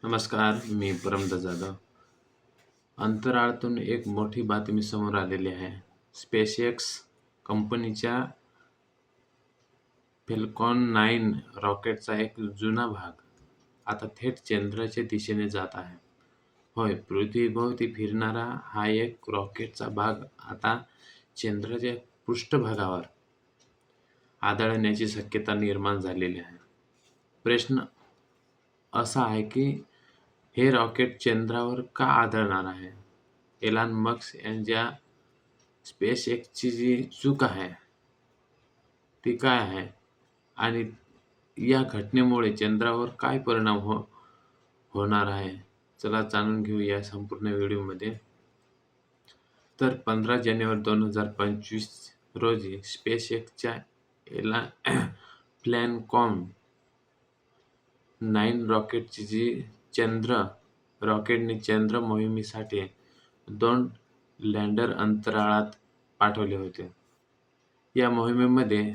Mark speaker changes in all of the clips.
Speaker 1: नमस्कार, मी परमदा जाधव. अंतराळातून एक मोठी बातमी समोर आलेली आहे. स्पेसएक्स कंपनीच्या फेल्कॉन 9 रॉकेटचा एक जुना भाग आता थेट चंद्राच्या दिशेने जात आहे. होय, पृथ्वीभोवती फिरणारा हा एक रॉकेटचा भाग आता चंद्राच्या पृष्ठभागावर आदळण्याची शक्यता निर्माण झालेली आहे. प्रश्न असा आहे की हे रॉकेट चंद्रावर का आदळणार आहे? एलन मस्क यांच्या स्पेसएक्सची जी चूक आहे ती काय आहे? आणि या घटनेमुळे चंद्रावर काय परिणाम होणार आहे? चला जाणून घेऊ या संपूर्ण व्हिडिओमध्ये. तर 15 जानेवारी 2025 रोजी स्पेसएक्सच्या फ्लॅल्कॉन 9 रॉकेटने चंद्र मोहिमेसाठी 2 लँडर अंतराळात पाठवले होते. या मोहिमेमध्ये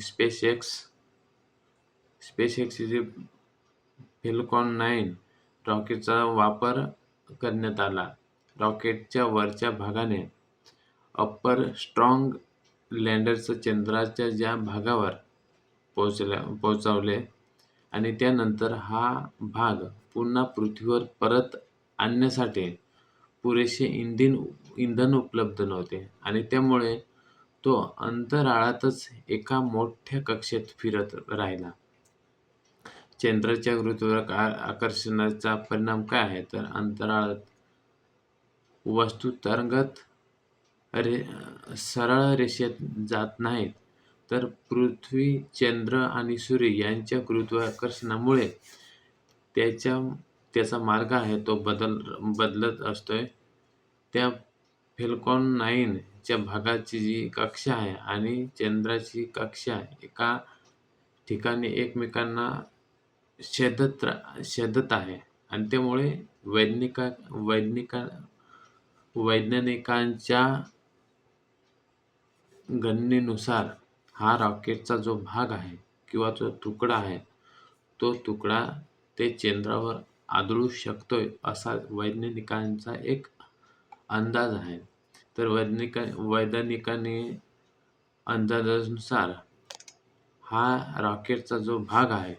Speaker 1: स्पेसएक्सचे फेल्कॉन 9 रॉकेटचा वापर करण्यात आला. रॉकेटच्या वरच्या भागाने अप्पर स्ट्रॉंग लँडरचं चंद्राच्या ज्या भागावर पोहोचवले आणि त्यानंतर हा भाग पुन्हा पृथ्वीवर परत आणण्यासाठी पुरेसे इंधन उपलब्ध नव्हते आणि त्यामुळे तो अंतराळातच एका मोठ्या कक्षेत फिरत राहिला. चंद्राच्या गुरुत्वाकर्षणाचा परिणाम काय आहे? तर अंतराळात वस्तू सरळ रेषेत जात नाहीत, तर पृथ्वी, चंद्र आणि सूर्य यांच्या गुरुत्वाकर्षणामुळे त्याचा मार्ग आहे तो बदलत असतोय. त्या फेल्कॉन 9 च्या भागाची जी कक्षा आहे आणि चंद्राची कक्षा एका ठिकाणी एकमेकांना छेदत आहे आणि त्यामुळे वैज्ञानिकांच्या गणनेनुसार हा रॉकेटचा जो भाग आहे किंवा जो तुकडा आहे, तो तुकडा ते चंद्रावर आदळू शकतोय असा वैज्ञानिकांचा एक अंदाज आहे. तर वैज्ञानिकांनी अंदाजानुसार हा रॉकेटचा जो भाग आहे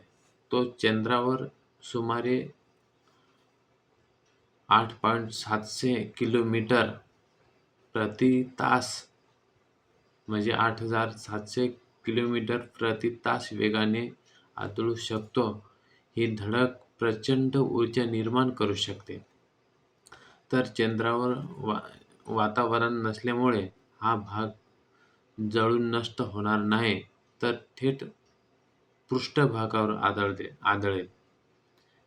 Speaker 1: तो चंद्रावर सुमारे 8.700 किलोमीटर प्रति तास म्हणजे 8,700 किलोमीटर प्रति तास वेगाने आदळू शकतो. ही धडक प्रचंड ऊर्जा निर्माण करू शकते. तर चंद्रावर वातावरण नसल्यामुळे हा भाग जळून नष्ट होणार नाही, तर थेट पृष्ठभागावर आदळेल.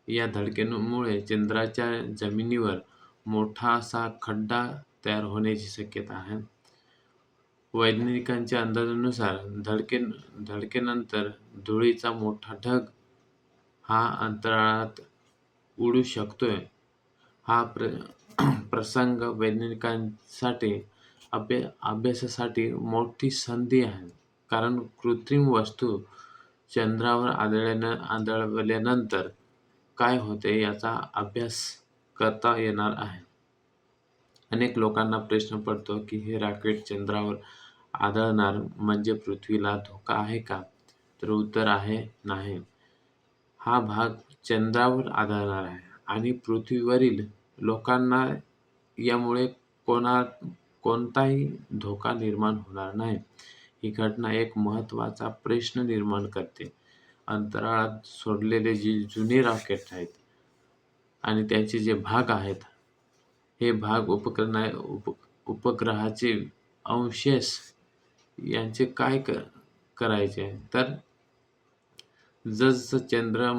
Speaker 1: या धडकेमुळे चंद्राच्या जमिनीवर मोठा असा खड्डा तयार होण्याची शक्यता आहे. वैज्ञानिकांच्या अंदाजानुसार धडकेनंतर धुळीचा मोठा ढग हा अंतराळात उडू शकतोय. हा प्रसंग वैज्ञानिकांसाठी अभ्यासासाठी मोठी संधी आहे, कारण कृत्रिम वस्तू चंद्रावर आदळल्यानंतर काय होते याचा अभ्यास करता येणार आहे. अनेक लोकांना प्रश्न पडतो की हे रॉकेट चंद्रावर आदळणार म्हणजे पृथ्वीला धोका आहे का? तर उत्तर आहे नाही. हा भाग चंद्रावर आदळणार आहे आणि पृथ्वीवरील लोकांना यामुळे कोणताही धोका निर्माण होणार नाही. ही घटना एक महत्त्वाचा प्रश्न निर्माण करते. अंतराळात सोडलेले जे जुने रॉकेट आहेत आणि त्याचे जे भाग आहेत, हे भाग उपग्रहाचे अवशेष यांचे काय करायचे? तर जसं चंद्र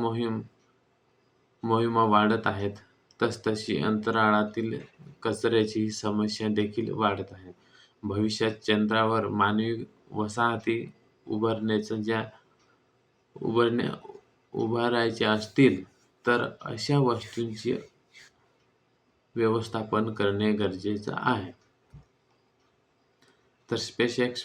Speaker 1: मोहिमा वाढत आहेत, तसतशी अंतराळातील कचऱ्याची समस्या देखील वाढत आहे. भविष्यात चंद्रावर मानवी वसाहती उभारायच्या असतील, तर अशा वस्तूंचे व्यवस्थापन करणे गरजेचं आहे. तर स्पेसएक्स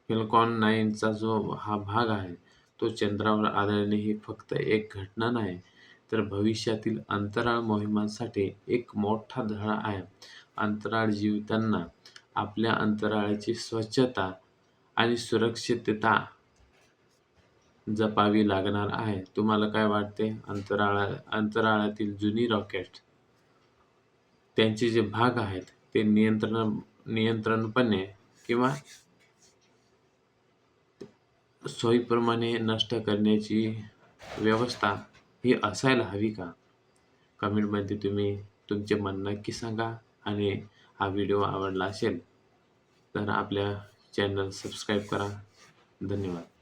Speaker 1: फेल्कॉन 9 चा जो हा भाग आहे, तो चंद्रावर आदळणे ही फक्त एक घटना नाही, तर भविष्यातील अंतराळ मोहिमांसाठी एक मोठा धडा आहे. अंतराळ जीवताना आपल्या अंतराळाची स्वच्छता आणि सुरक्षितता जपावी लागणार आहे. तुम्हाला काय वाटते? अंतराळातील जुनी रॉकेट त्यांचे जे भाग आहेत ते नियंत्रणपणे किंवा सोयीप्रमाणे नष्ट करण्याची व्यवस्था ही असायला हवी का? कमेंटमध्ये तुम्ही तुमचे मत नक्की सांगा आणि हा व्हिडिओ आवडला असेल तर आपल्या चॅनल सबस्क्राईब करा. धन्यवाद.